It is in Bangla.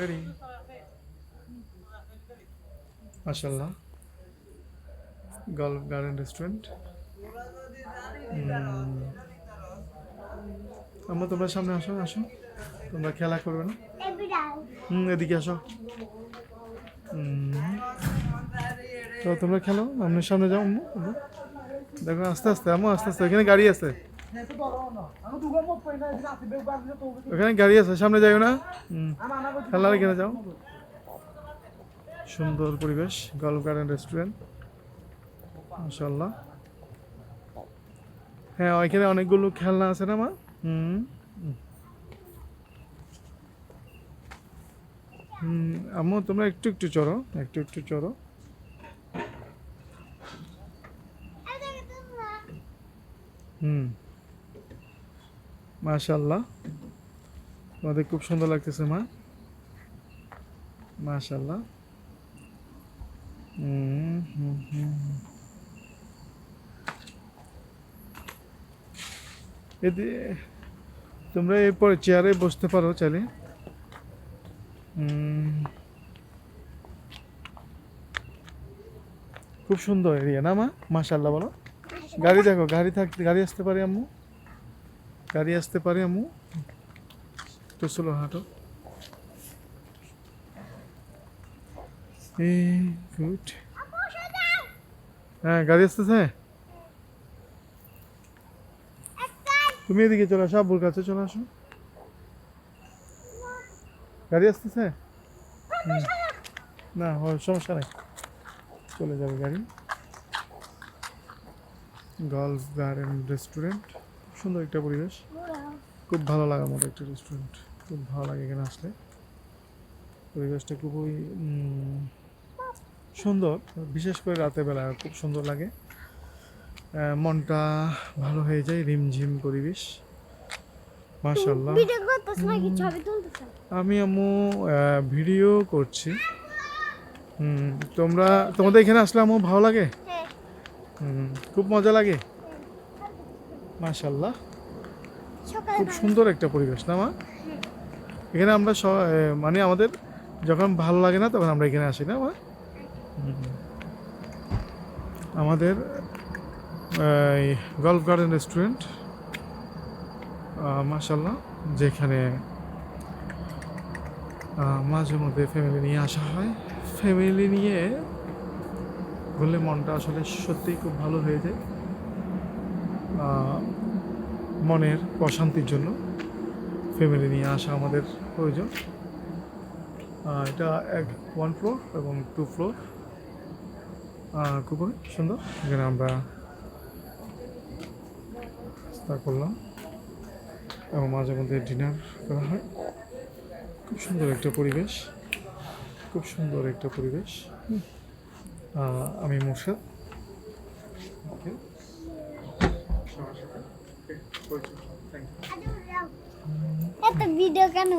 Ready? মাশাআল্লাহ গল্ফ গার্ডেন রেস্টুরেন্ট। আমরা তোমরা সামনে আসো আসো, তোমরা খেলা করবে না? এদিকে আসো। তো তোমরা খেলো, আপনার সামনে যাও। আম্মু দেখো আস্তে আস্তে, আম্মু আস্তে আস্তে, এখানে গাড়ি আছে, ওখানে গাড়ি আছে, সামনে যাইও না। খেলার এখানে যাও। সুন্দর পরিবেশ, গল্ফ গার্ডেন রেস্টুরেন্ট মাশাআল্লাহ। হ্যাঁ ওইখানে অনেকগুলো খেলনা আছে না মা? আম্মু তোমরা একটু একটু চড়ো, একটু একটু চড়ো। মাশাআল্লাহ তোমাদের খুব সুন্দর লাগতেছে মা, মাশাআল্লাহ। এদি তোমরা এরপরে চেয়ারে বসতে পারো চাইলে। খুব সুন্দর এরিয়া না মা? মাশাআল্লাহ বলো। গাড়ি দেখো, গাড়ি থাকতে, গাড়ি আসতে পারে আম্মু, গাড়ি আসতে পারে আম্মু, তো চলো হাঁটো। গুড। হ্যাঁ গাড়ি আসতেছে, তুমি এদিকে চলে আসো, আব্বুর কাছে চলে আসো। গাড়ি আসতেছে না, সমস্যা নেই, চলে যাবে গাড়ি। গল্ফ গার্ডেন রেস্টুরেন্ট, সুন্দর একটা পরিবেশ, খুব ভালো লাগার মতো একটা রেস্টুরেন্ট, খুব ভালো লাগে এখানে আসলে। পরিবেশটা খুবই সুন্দর, বিশেষ করে রাতের বেলা খুব সুন্দর লাগে, মনটা ভালো হয়ে যায়, রিমঝিম পরিবেশ মাশাআল্লাহ। আমি আম্মু ভিডিও করছি। তোমরা তোমাদের এখানে আসলে আম্মু ভালো লাগে? খুব মজা লাগে মাশাআল্লাহ। খুব সুন্দর একটা পরিবেশ না মা? এখানে আমরা মানে আমাদের যখন ভালো লাগে না তখন আমরা এখানে আসি না মা? আমাদের গল্ফ গার্ডেন রেস্টুরেন্ট মাশাআল্লাহ, যেখানে মাঝে মধ্যে ফ্যামিলি নিয়ে আসা হয়। ফ্যামিলি নিয়ে ঘুরলে মনটা আসলে সত্যিই খুব ভালো হয়ে যায়, মনের প্রশান্তির জন্য ফ্যামিলি নিয়ে আসা আমাদের প্রয়োজন। এটা 1 ফ্লোর এবং 2 ফ্লোর, খুবই সুন্দর। এখানে আমরা নাস্তা করলাম এবং মাঝে মধ্যে ডিনার করা হয়। খুব সুন্দর একটা পরিবেশ, খুব সুন্দর একটা পরিবেশ। আমি মোর্শেদ, ভিডিও কেন